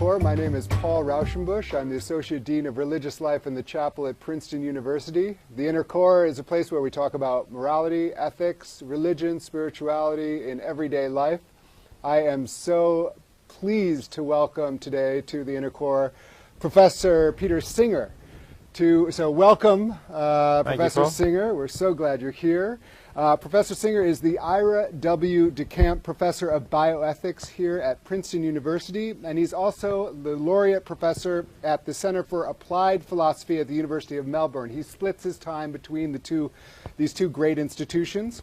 Corps. My name is Paul Rauschenbusch. I'm the Associate Dean of Religious Life in the Chapel at Princeton University. The Inner Core is a place where we talk about morality, ethics, religion, spirituality in everyday life. I am so pleased to welcome today to the Inner Core Professor Peter Singer. So welcome, Professor Singer. We're so glad you're here. Professor Singer is the Ira W. DeCamp Professor of Bioethics here at Princeton University, and he's also the Laureate Professor at the Center for Applied Philosophy at the University of Melbourne. He splits his time between these two great institutions.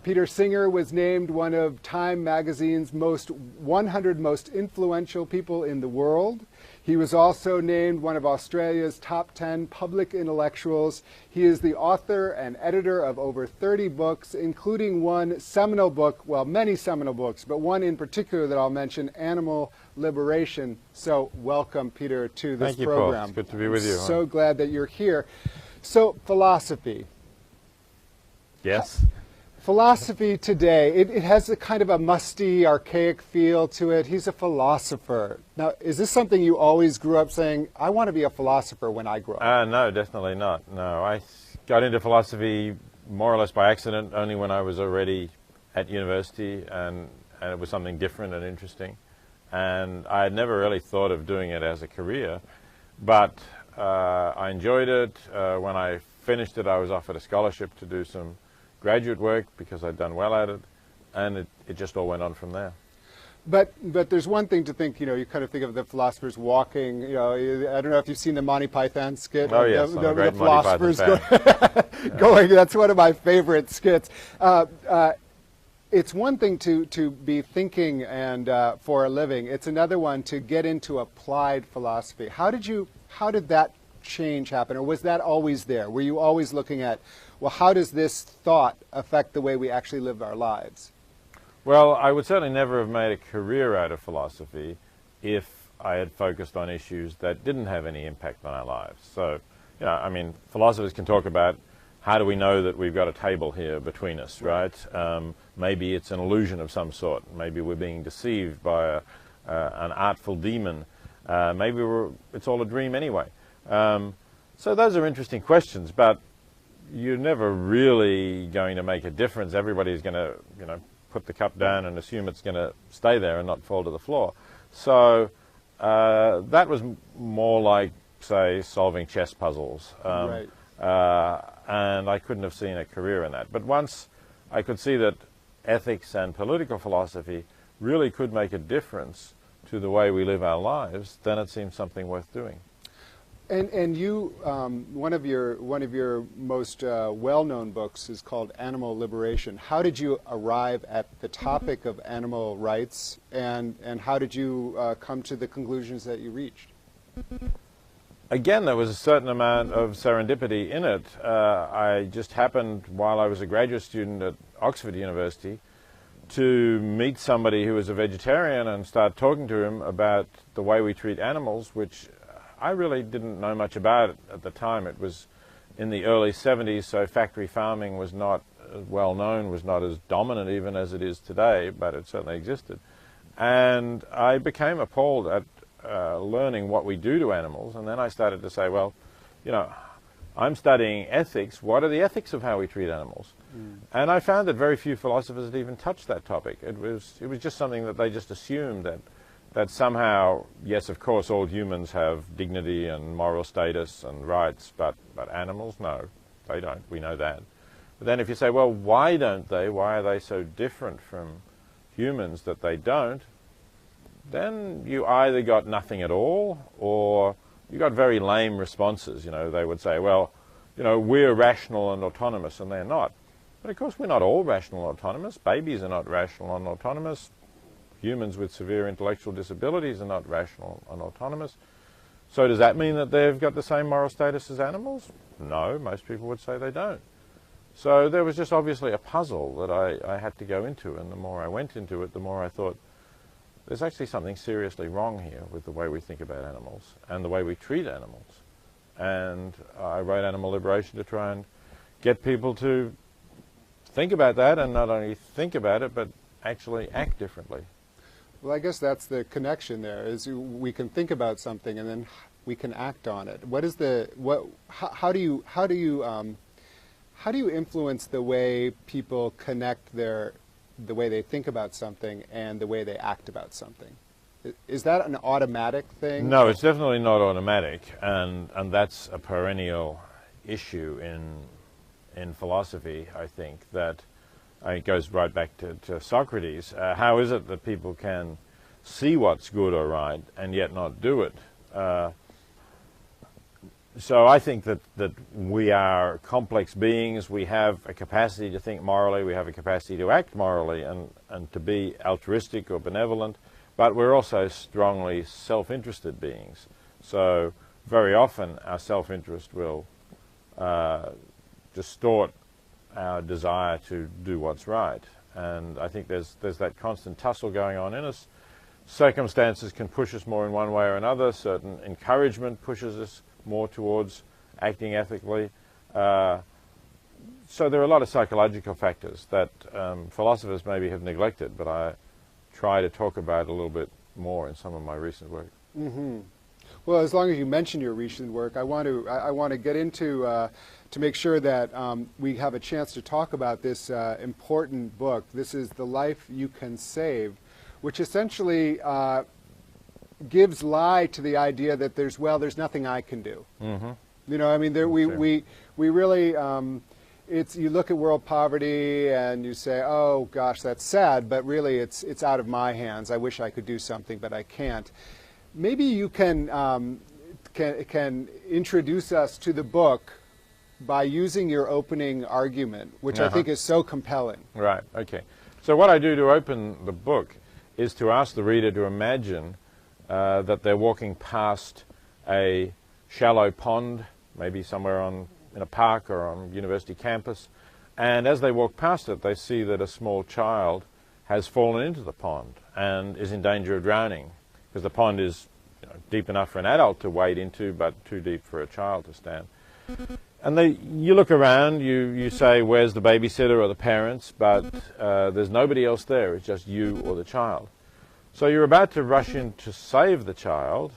Peter Singer was named one of Time magazine's 100 most influential people in the world. He was also named one of Australia's top 10 public intellectuals. He is the author and editor of over 30 books, including one seminal book, well, many seminal books, but one in particular that I'll mention, Animal Liberation. So welcome, Peter, to this program. Thank you, program. Paul. It's good to be with you. So glad that you're here. So philosophy. Yes. Philosophy today, it has a kind of a musty, archaic feel to it. He's a philosopher. Now, is this something you always grew up saying, I want to be a philosopher when I grow up? No, definitely not. No, I got into philosophy more or less by accident, only when I was already at university, and it was something different and interesting. And I had never really thought of doing it as a career, but I enjoyed it. When I finished it, I was offered a scholarship to do some graduate work because I'd done well at it, and it just all went on from there. But there's one thing to think, you kind of think of the philosophers walking, I don't know if you've seen the Monty Python skit. Oh, yes, I'm a great Monty Python fan. Going, that's one of my favorite skits. It's one thing to be thinking and for a living. It's another one to get into applied philosophy. How did that change happen, or was that always there? Were you always looking at, well, how does this thought affect the way we actually live our lives? Well, I would certainly never have made a career out of philosophy if I had focused on issues that didn't have any impact on our lives. So, I mean, philosophers can talk about how do we know that we've got a table here between us, right? Maybe it's an illusion of some sort. Maybe we're being deceived by an artful demon. Maybe it's all a dream anyway. So those are interesting questions, but you're never really going to make a difference. Everybody's going to, put the cup down and assume it's going to stay there and not fall to the floor. So that was more like, say, solving chess puzzles. Right. And I couldn't have seen a career in that. But once I could see that ethics and political philosophy really could make a difference to the way we live our lives, then it seemed something worth doing. And you, one of your most well-known books is called Animal Liberation. How did you arrive at the topic of animal rights, and how did you come to the conclusions that you reached? Again, there was a certain amount of serendipity in it. I just happened, while I was a graduate student at Oxford University, to meet somebody who was a vegetarian and start talking to him about the way we treat animals, which I really didn't know much about it at the time. It was in the early 70s, so factory farming was not as well known, was not as dominant even as it is today, but it certainly existed. And I became appalled at learning what we do to animals, and then I started to say, well, I'm studying ethics. What are the ethics of how we treat animals? And I found that very few philosophers had even touched that topic. It was just something that they just assumed that somehow, yes, of course, all humans have dignity and moral status and rights, but animals, no, they don't. We know that. But then if you say, well, why don't they? Why are they so different from humans that they don't? Then you either got nothing at all, or you got very lame responses. They would say, well, we're rational and autonomous, and they're not. But of course, we're not all rational and autonomous. Babies are not rational and autonomous. Humans with severe intellectual disabilities are not rational and autonomous. So does that mean that they've got the same moral status as animals? No, most people would say they don't. So there was just obviously a puzzle that I had to go into, and the more I went into it, the more I thought, there's actually something seriously wrong here with the way we think about animals and the way we treat animals. And I wrote Animal Liberation to try and get people to think about that, and not only think about it, but actually act differently. Well, I guess that's the connection there, is we can think about something and then we can act on it. How do you influence the way people connect the way they think about something and the way they act about something? Is that an automatic thing? No, it's definitely not automatic, and that's a perennial issue in philosophy, I think, that it goes right back to Socrates. How is it that people can see what's good or right and yet not do it? So I think that we are complex beings. We have a capacity to think morally. We have a capacity to act morally and to be altruistic or benevolent. But we're also strongly self-interested beings. So very often our self-interest will distort our desire to do what's right. And I think there's that constant tussle going on in us. Circumstances can push us more in one way or another. Certain encouragement pushes us more towards acting ethically. So there are a lot of psychological factors that philosophers maybe have neglected, but I try to talk about a little bit more in some of my recent work. Mm-hmm. Well, as long as you mention your recent work, I want to get into to make sure that we have a chance to talk about this important book. This is The Life You Can Save, which essentially gives lie to the idea that there's nothing I can do. Mm-hmm. You know, I mean, we really. You look at world poverty and you say, oh gosh, that's sad, but really it's out of my hands. I wish I could do something, but I can't. Maybe you can introduce us to the book by using your opening argument, which I think is so compelling. Right, okay. So what I do to open the book is to ask the reader to imagine that they're walking past a shallow pond, maybe somewhere in a park or on a university campus, and as they walk past it, they see that a small child has fallen into the pond and is in danger of drowning, because the pond is deep enough for an adult to wade into, but too deep for a child to stand. And you look around, you say, where's the babysitter or the parents, but there's nobody else there, it's just you or the child. So you're about to rush in to save the child,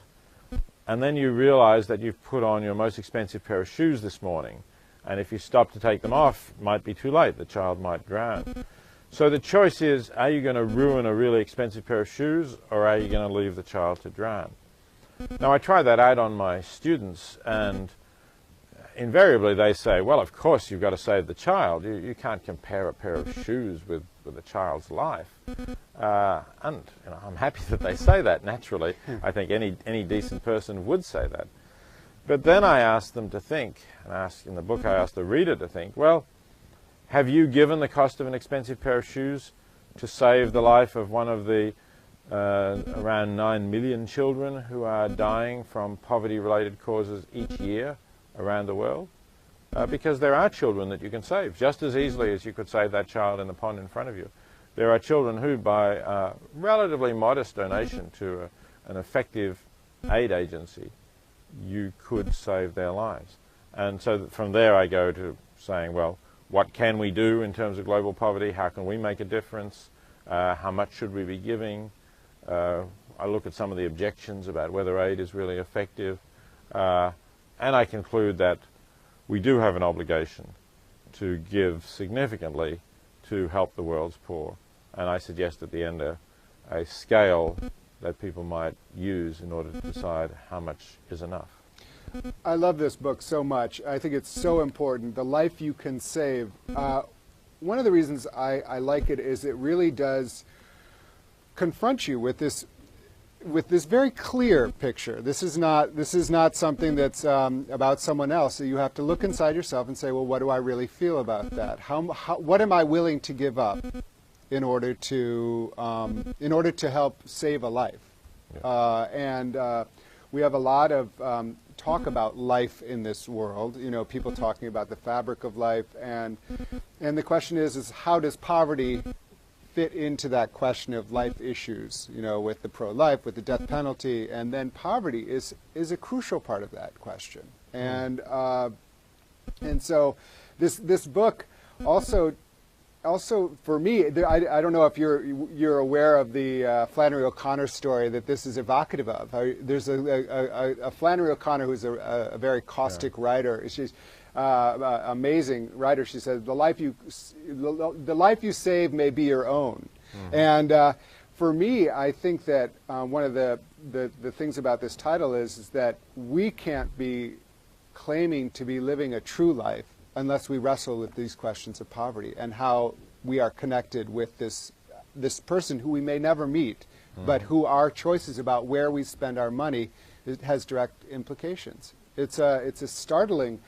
and then you realize that you've put on your most expensive pair of shoes this morning. And if you stop to take them off, it might be too late. The child might drown. So the choice is, are you going to ruin a really expensive pair of shoes, or are you going to leave the child to drown? Now, I try that out on my students, and invariably they say, well, of course you've got to save the child. You can't compare a pair of shoes with a child's life. And I'm happy that they say that, naturally. I think any decent person would say that. But then I ask them to think, and in the book I ask the reader to think, well, have you given the cost of an expensive pair of shoes to save the life of one of the around 9 million children who are dying from poverty-related causes each year around the world? Because there are children that you can save just as easily as you could save that child in the pond in front of you. There are children who, by a relatively modest donation to an effective aid agency, you could save their lives. And so from there I go to saying, well, what can we do in terms of global poverty? How can we make a difference? How much should we be giving? I look at some of the objections about whether aid is really effective. And I conclude that we do have an obligation to give significantly to help the world's poor. And I suggest at the end a scale that people might use in order to decide how much is enough. I love this book so much. I think it's so important. The Life You Can Save. One of the reasons I like it is it really does confront you with this very clear picture. This is not something that's about someone else. So you have to look inside yourself and say, well, what do I really feel about that? What am I willing to give up in order to help save a life? Yeah. We have a lot of talk about life in this world. You know, people talking about the fabric of life, and the question is how does poverty fit into that question of life issues, you know, with the pro-life, with the death penalty, and then poverty is a crucial part of that question. And so this book also also, for me, I don't know if you're aware of the Flannery O'Connor story that this is evocative of. There's a Flannery O'Connor who's a very caustic writer. She's amazing writer. She says, the life you save may be your own. And for me, I think that one of the things about this title is that we can't be claiming to be living a true life unless we wrestle with these questions of poverty and how we are connected with this person who we may never meet, but who our choices about where we spend our money has direct implications. It's a startling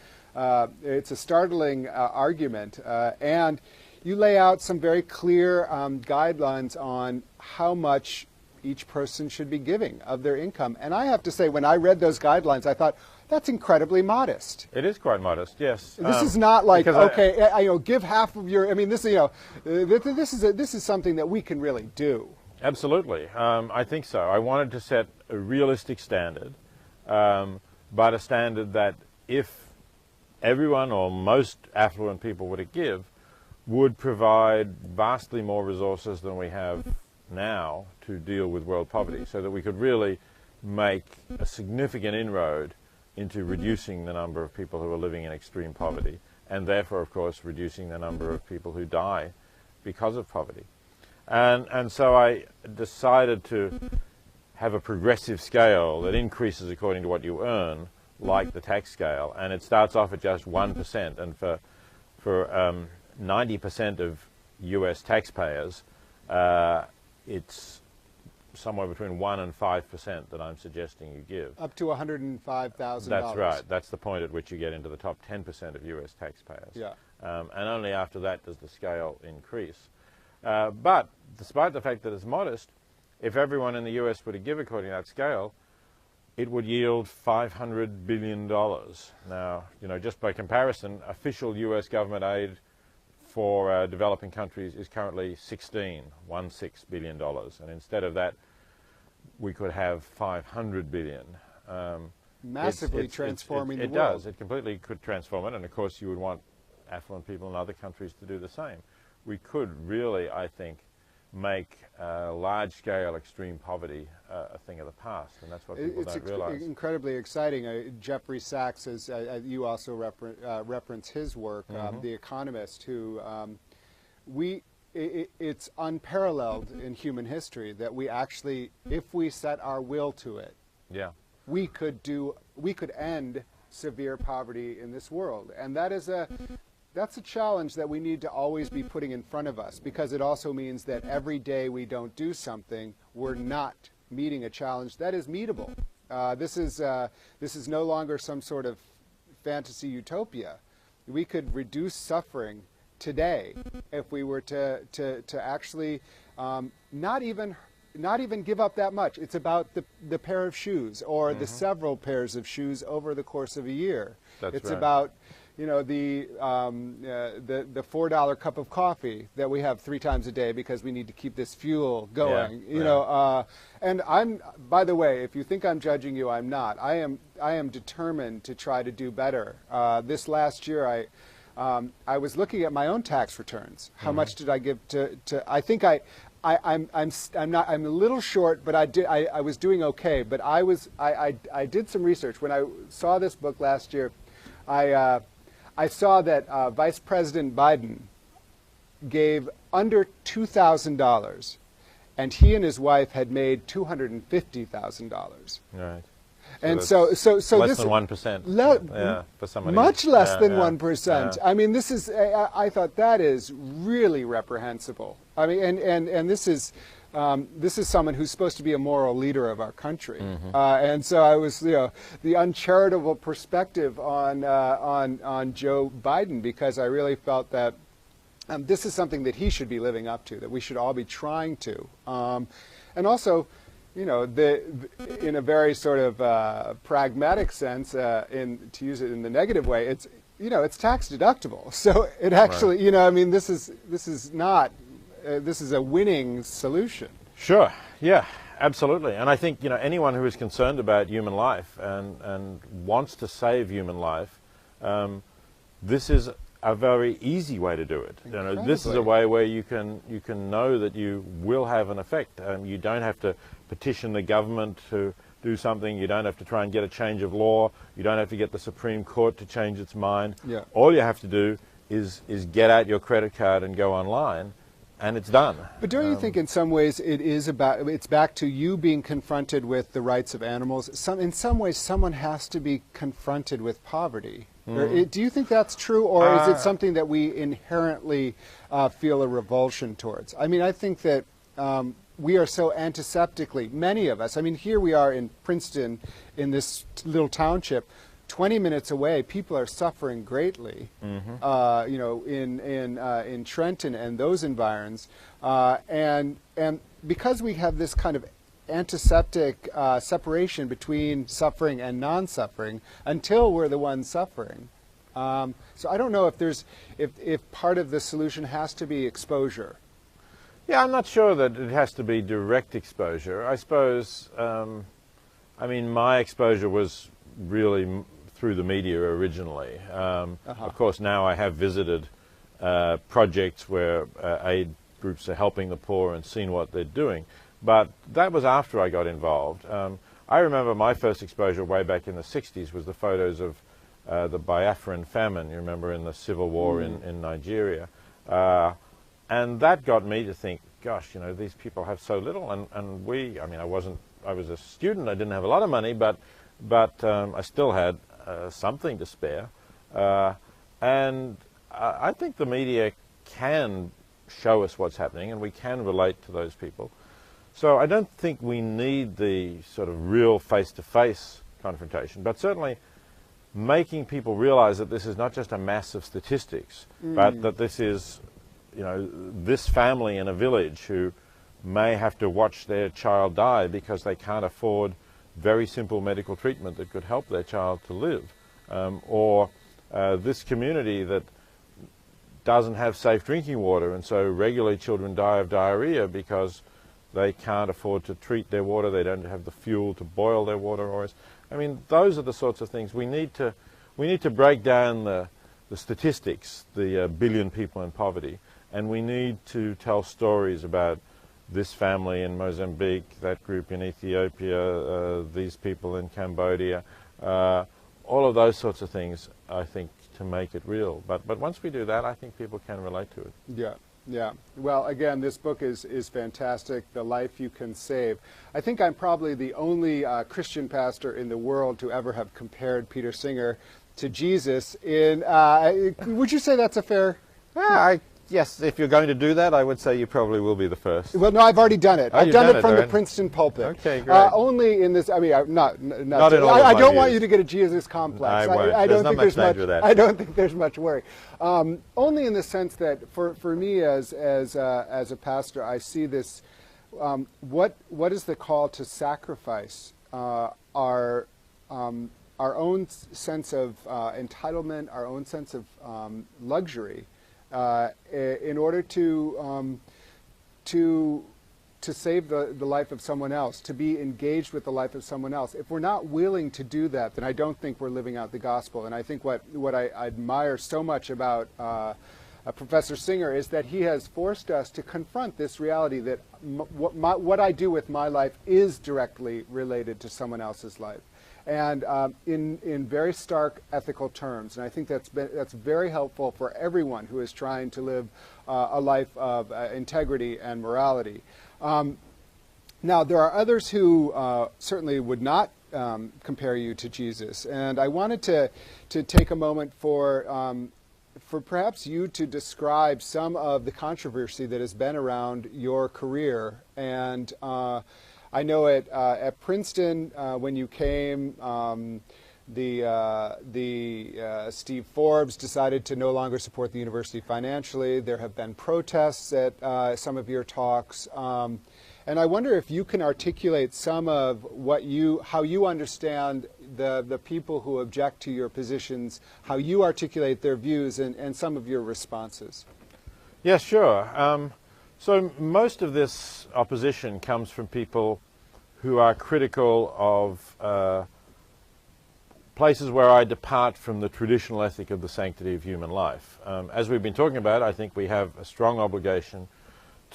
argument, and you lay out some very clear guidelines on how much each person should be giving of their income. And I have to say, when I read those guidelines, I thought, that's incredibly modest. It is quite modest, yes. This is not like, okay, give half of your. I mean, this is something that we can really do. Absolutely, I think so. I wanted to set a realistic standard, but a standard that if everyone or most affluent people were to give, would provide vastly more resources than we have now to deal with world poverty, so that we could really make a significant inroad into reducing the number of people who are living in extreme poverty, and therefore, of course, reducing the number of people who die because of poverty. And so I decided to have a progressive scale that increases according to what you earn, like the tax scale, and it starts off at just 1%, and for 90% of US taxpayers, it's somewhere between 1% and 5% that I'm suggesting you give. Up to $105,000. That's right. That's the point at which you get into the top 10% of US taxpayers. Yeah. And only after that does the scale increase. But despite the fact that it's modest, if everyone in the US were to give according to that scale, it would yield $500 billion. Now, just by comparison, official US government aid for developing countries is currently $16 billion, and instead of that, we could have $500 billion. Massively transforming the world. It does. It completely could transform it, and of course you would want affluent people in other countries to do the same. We could really, I think, make large-scale extreme poverty a thing of the past, and that's what people don't realize. It's incredibly exciting. Jeffrey Sachs, you also reference his work, The Economist, who it's unparalleled in human history that we actually, if we set our will to it, we could end severe poverty in this world, and that's a challenge that we need to always be putting in front of us, because it also means that every day we don't do something, we're not meeting a challenge that is meetable. This is no longer some sort of fantasy utopia. We could reduce suffering today if we were to actually not even give up that much. It's about the pair of shoes or the several pairs of shoes over the course of a year. It's about the $4 cup of coffee that we have 3 times a day because we need to keep this fuel going. And I'm, by the way, if you think I'm judging you, I'm not. I am determined to try to do better. This last year, I was looking at my own tax returns. How much did I give to? I think I'm a little short, but I was doing okay. But I did some research when I saw this book last year. I saw that Vice President Biden gave under $2,000, and he and his wife had made $250,000. Right. And so less than 1%. For somebody. Much less than 1%. I mean, this is. I thought that is really reprehensible. I mean, and this is someone who's supposed to be a moral leader of our country, and so I was, the uncharitable perspective on Joe Biden, because I really felt that this is something that he should be living up to, that we should all be trying to, and also, in a very sort of pragmatic sense, to use it in the negative way, it's tax deductible, so it actually, I mean, this is not. This is a winning solution. Sure, yeah, absolutely. And I think, anyone who is concerned about human life and wants to save human life, this is a very easy way to do it. You know, this is a way where you can know that you will have an effect. You don't have to petition the government to do something. You don't have to try and get a change of law. You don't have to get the Supreme Court to change its mind. Yeah. All you have to do is get out your credit card and go online, and it's done. But don't you think in some ways it's back to you being confronted with the rights of animals? In some ways someone has to be confronted with poverty. Do you think that's true, or is it something that we inherently feel a revulsion towards? I mean, I think that we are so antiseptically, many of us, I mean, here we are in Princeton, in this little township, 20 minutes away, people are suffering greatly, you know, in Trenton and those environs, and because we have this kind of antiseptic separation between suffering and non-suffering until we're the ones suffering. So I don't know if part of the solution has to be exposure. Yeah, I'm not sure that it has to be direct exposure. I suppose, I mean, my exposure was really through the media originally. Of course, now I have visited projects where aid groups are helping the poor and seen what they're doing. But that was after I got involved. I remember my first exposure way back in the 60s was the photos of the Biafran famine, you remember, in the civil war in Nigeria. And that got me to think, gosh, you know, these people have so little, and I mean, I was a student, I didn't have a lot of money, but I still had something to spare. And I think the media can show us what's happening, and we can relate to those people. So I don't think we need the sort of real face-to-face confrontation, but certainly making people realize that this is not just a mass of statistics, but that this is, you know, this family in a village who may have to watch their child die because they can't afford very simple medical treatment that could help their child to live, or this community that doesn't have safe drinking water, and so regularly children die of diarrhea because they can't afford to treat their water, they don't have the fuel to boil their water. Or I mean, those are the sorts of things we need to break down the statistics, the billion people in poverty, and we need to tell stories about this family in Mozambique, that group in Ethiopia, these people in Cambodia, all of those sorts of things, I think, to make it real. But once we do that, I think people can relate to it. Yeah. Yeah. Well, again, this book is fantastic, The Life You Can Save. I think I'm probably the only Christian pastor in the world to ever have compared Peter Singer to Jesus. Would you say that's a fair? Yes, if you're going to do that, I would say you probably will be the first. Well, no, I've already done it. I've done it from the Princeton pulpit. Okay, great. Only in this, I mean, not in all I don't want you to get a Jesus complex. I won't. I don't think there's much. With that. I don't think there's much worry. Only in the sense that for me as a pastor, I see this. What is the call to sacrifice our own sense of entitlement, our own sense of luxury, in order to save the life of someone else, to be engaged with the life of someone else. If we're not willing to do that, then I don't think we're living out the gospel. And I think what I admire so much about Professor Singer is that he has forced us to confront this reality that what I do with my life is directly related to someone else's life, and in very stark ethical terms. And I think that's very helpful for everyone who is trying to live a life of integrity and morality. Now, there are others who certainly would not compare you to Jesus, and I wanted to take a moment for perhaps you to describe some of the controversy that has been around your career. And I know at Princeton, when you came, Steve Forbes decided to no longer support the university financially. There have been protests at some of your talks. And I wonder if you can articulate some of how you understand the people who object to your positions, how you articulate their views, and some of your responses. Yeah, sure. So most of this opposition comes from people who are critical of places where I depart from the traditional ethic of the sanctity of human life. As we've been talking about, I think we have a strong obligation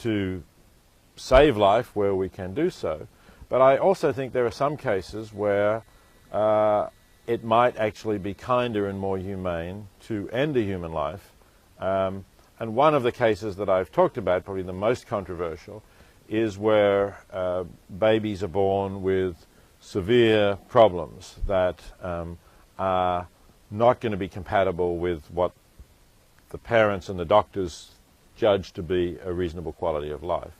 to save life where we can do so. But I also think there are some cases where it might actually be kinder and more humane to end a human life. And one of the cases that I've talked about, probably the most controversial, is where babies are born with severe problems that are not going to be compatible with what the parents and the doctors judge to be a reasonable quality of life.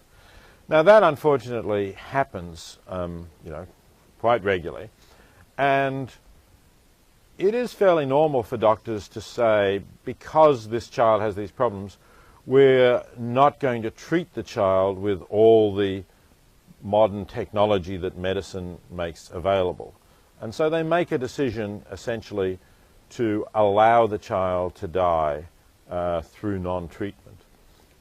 Now that unfortunately happens, quite regularly, and it is fairly normal for doctors to say, because this child has these problems, we're not going to treat the child with all the modern technology that medicine makes available. And so they make a decision essentially to allow the child to die through non-treatment.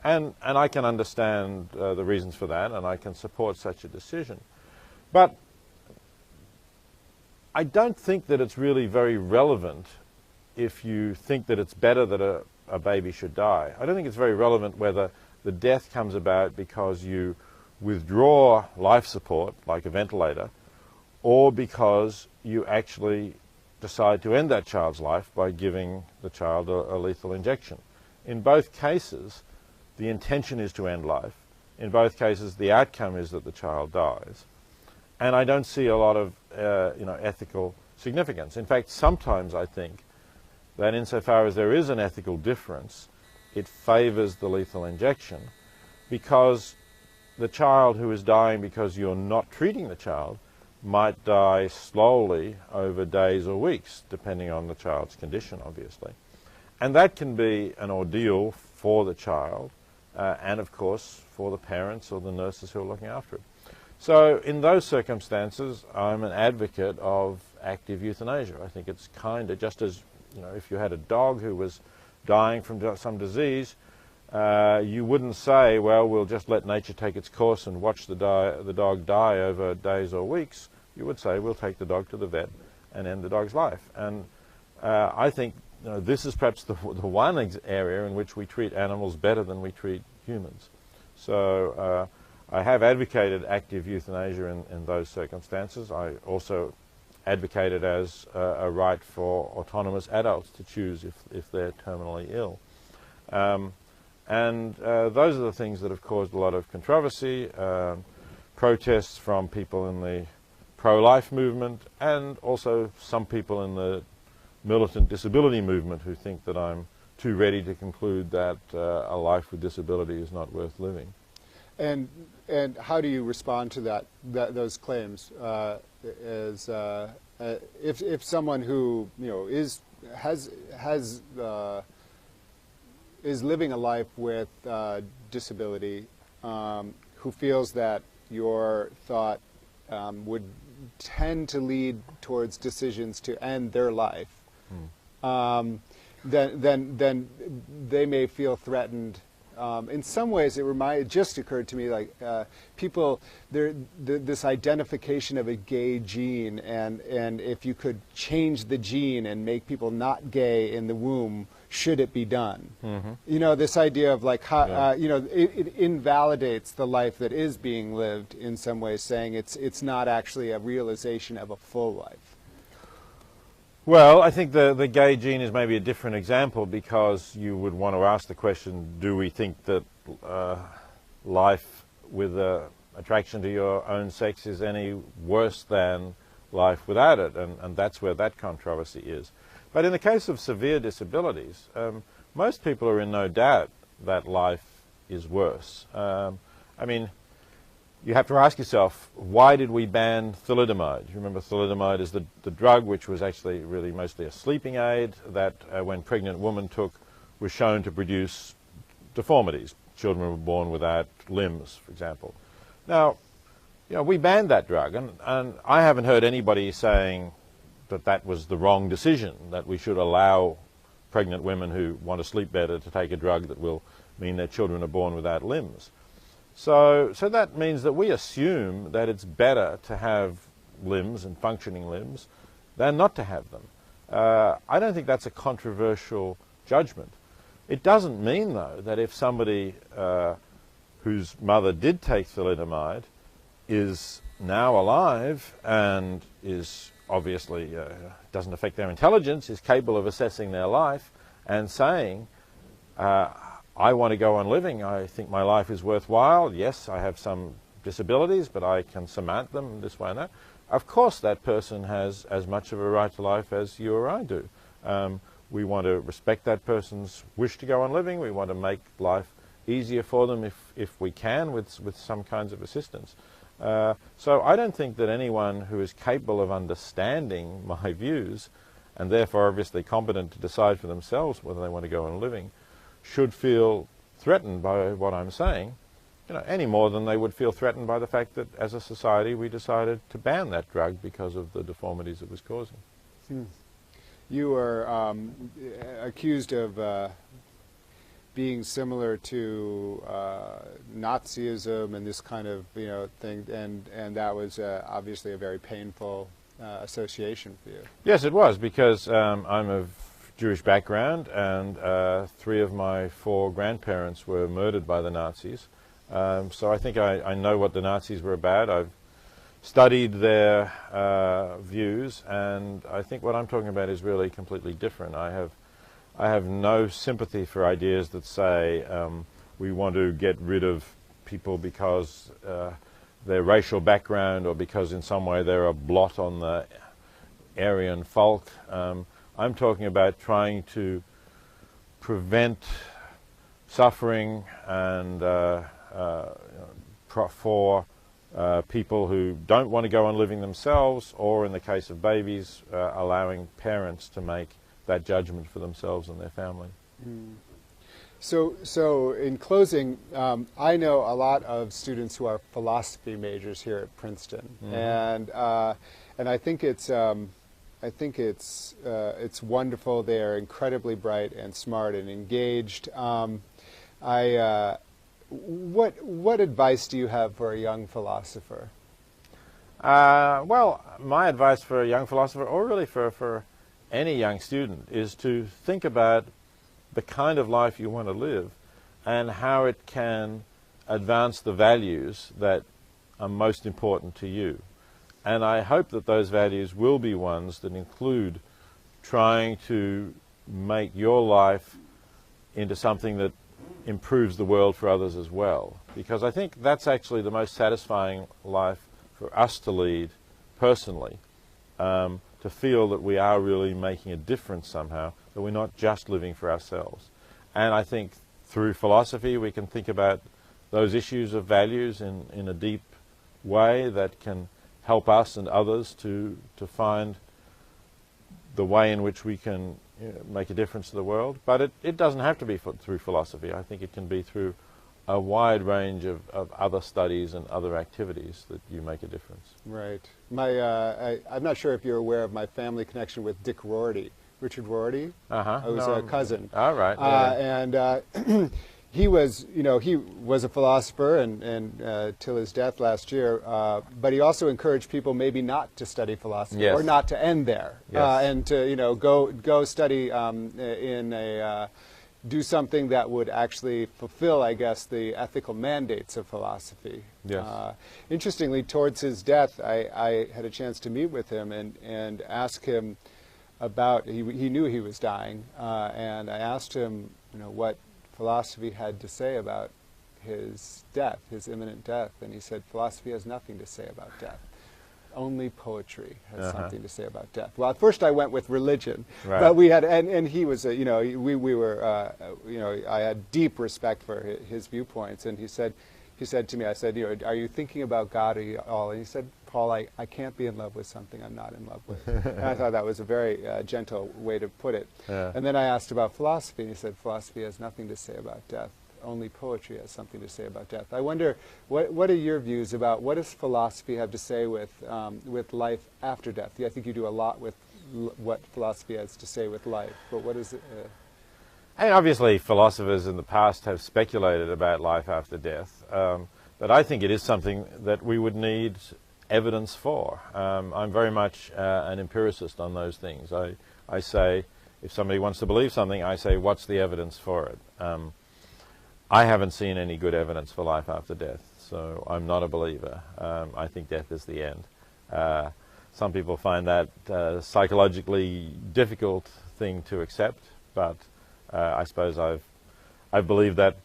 And I can understand the reasons for that, and I can support such a decision. But I don't think that it's really very relevant if you think that it's better that a baby should die. I don't think it's very relevant whether the death comes about because you withdraw life support, like a ventilator, or because you actually decide to end that child's life by giving the child a lethal injection. In both cases, the intention is to end life. In both cases, the outcome is that the child dies. And I don't see a lot of ethical significance. In fact, sometimes I think that insofar as there is an ethical difference, it favors the lethal injection, because the child who is dying because you're not treating the child might die slowly over days or weeks, depending on the child's condition, obviously. And that can be an ordeal for the child, and of course for the parents or the nurses who are looking after it. So in those circumstances, I'm an advocate of active euthanasia. I think it's kinder, just as if you had a dog who was dying from some disease, you wouldn't say, well, we'll just let nature take its course and watch the dog die over days or weeks. You would say, we'll take the dog to the vet and end the dog's life. And I think this is perhaps the one area in which we treat animals better than we treat humans. So I have advocated active euthanasia in those circumstances. I also advocate it as a right for autonomous adults to choose if they're terminally ill. And those are the things that have caused a lot of controversy, protests from people in the pro-life movement, and also some people in the militant disability movement who think that I'm too ready to conclude that a life with disability is not worth living. And how do you respond to those claims? If someone who is living a life with disability, who feels that your thought would tend to lead towards decisions to end their life, then they may feel threatened. In some ways, it just occurred to me, like people, this identification of a gay gene, and if you could change the gene and make people not gay in the womb, should it be done? Mm-hmm. This idea of like how it invalidates the life that is being lived in some ways, saying it's not actually a realization of a full life. Well, I think the gay gene is maybe a different example, because you would want to ask the question, do we think that life with attraction to your own sex is any worse than life without it? And that's where that controversy is. But in the case of severe disabilities, most people are in no doubt that life is worse. I mean, you have to ask yourself, why did we ban thalidomide? You remember thalidomide is the drug which was actually really mostly a sleeping aid that when pregnant women took was shown to produce deformities. Children were born without limbs, for example. Now, we banned that drug, and I haven't heard anybody saying that that was the wrong decision, that we should allow pregnant women who want to sleep better to take a drug that will mean their children are born without limbs. So that means that we assume that it's better to have limbs and functioning limbs than not to have them. I don't think that's a controversial judgment. It doesn't mean, though, that if somebody whose mother did take thalidomide is now alive and is obviously doesn't affect their intelligence, is capable of assessing their life and saying, I want to go on living, I think my life is worthwhile, yes, I have some disabilities, but I can surmount them this way and that. Of course that person has as much of a right to life as you or I do. We want to respect that person's wish to go on living. We want to make life easier for them if we can with some kinds of assistance. So I don't think that anyone who is capable of understanding my views and therefore obviously competent to decide for themselves whether they want to go on living should feel threatened by what I'm saying, any more than they would feel threatened by the fact that as a society we decided to ban that drug because of the deformities it was causing. You were accused of being similar to Nazism and this kind of thing, and that was obviously a very painful association for you. Yes, it was, because I'm of Jewish background, and 3 of my 4 grandparents were murdered by the Nazis. So I think I know what the Nazis were about. I've studied their views, and I think what I'm talking about is really completely different. I have no sympathy for ideas that say we want to get rid of people because their racial background or because in some way they're a blot on the Aryan folk. I'm talking about trying to prevent suffering and for people who don't want to go on living themselves, or in the case of babies, allowing parents to make that judgment for themselves and their family. So in closing, I know a lot of students who are philosophy majors here at Princeton, and I think it's wonderful. They are incredibly bright and smart and engaged. What advice do you have for a young philosopher? Well, my advice for a young philosopher, or really for any young student, is to think about the kind of life you want to live and how it can advance the values that are most important to you. And I hope that those values will be ones that include trying to make your life into something that improves the world for others as well. Because I think that's actually the most satisfying life for us to lead personally, to feel that we are really making a difference somehow, that we're not just living for ourselves. And I think through philosophy we can think about those issues of values in a deep way that can help us and others to find the way in which we can make a difference to the world. But it doesn't have to be through philosophy. I think it can be through a wide range of other studies and other activities that you make a difference. Right. I'm not sure if you're aware of my family connection with Dick Rorty. Richard Rorty. I was a cousin. All right. Yeah. And he was a philosopher and till his death last year. But he also encouraged people maybe not to study philosophy, yes, or not to end there, yes, and to go study do something that would actually fulfill, I guess, the ethical mandates of philosophy. Yes. Interestingly, towards his death, I had a chance to meet with him and ask him about, he knew he was dying, and I asked him, what philosophy had to say about his death, his imminent death, and he said, philosophy has nothing to say about death. Only poetry has something to say about death. Well, at first I went with religion, right, but we had, and he was, we were, I had deep respect for his viewpoints, and he said to me, I said, are you thinking about God at all? And he said, Paul, I can't be in love with something I'm not in love with. And I thought that was a very gentle way to put it. Yeah. And then I asked about philosophy, and he said, philosophy has nothing to say about death. Only poetry has something to say about death. I wonder, what are your views about what does philosophy have to say with life after death? I think you do a lot with what philosophy has to say with life, but what is it? And obviously philosophers in the past have speculated about life after death, but I think it is something that we would need evidence for. I'm very much an empiricist on those things. I say, if somebody wants to believe something, I say, what's the evidence for it? I haven't seen any good evidence for life after death, so I'm not a believer. I think death is the end. Some people find that psychologically difficult thing to accept, but I suppose I've believed that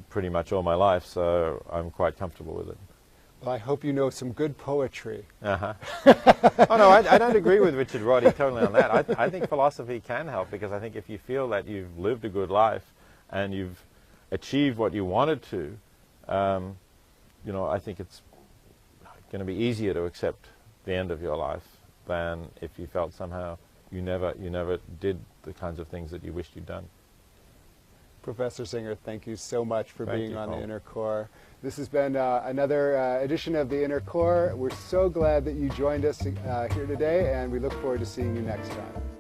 pretty much all my life, so I'm quite comfortable with it. Well, I hope you know some good poetry. Oh no, I don't agree with Richard Roddy totally on that. I think philosophy can help, because I think if you feel that you've lived a good life and you've achieved what you wanted to, you know, I think it's going to be easier to accept the end of your life than if you felt somehow you never did the kinds of things that you wished you'd done. Professor Singer, thank you so much for being on the Paul. Inner Core. This has been another edition of the Inner Core. We're so glad that you joined us here today, and we look forward to seeing you next time.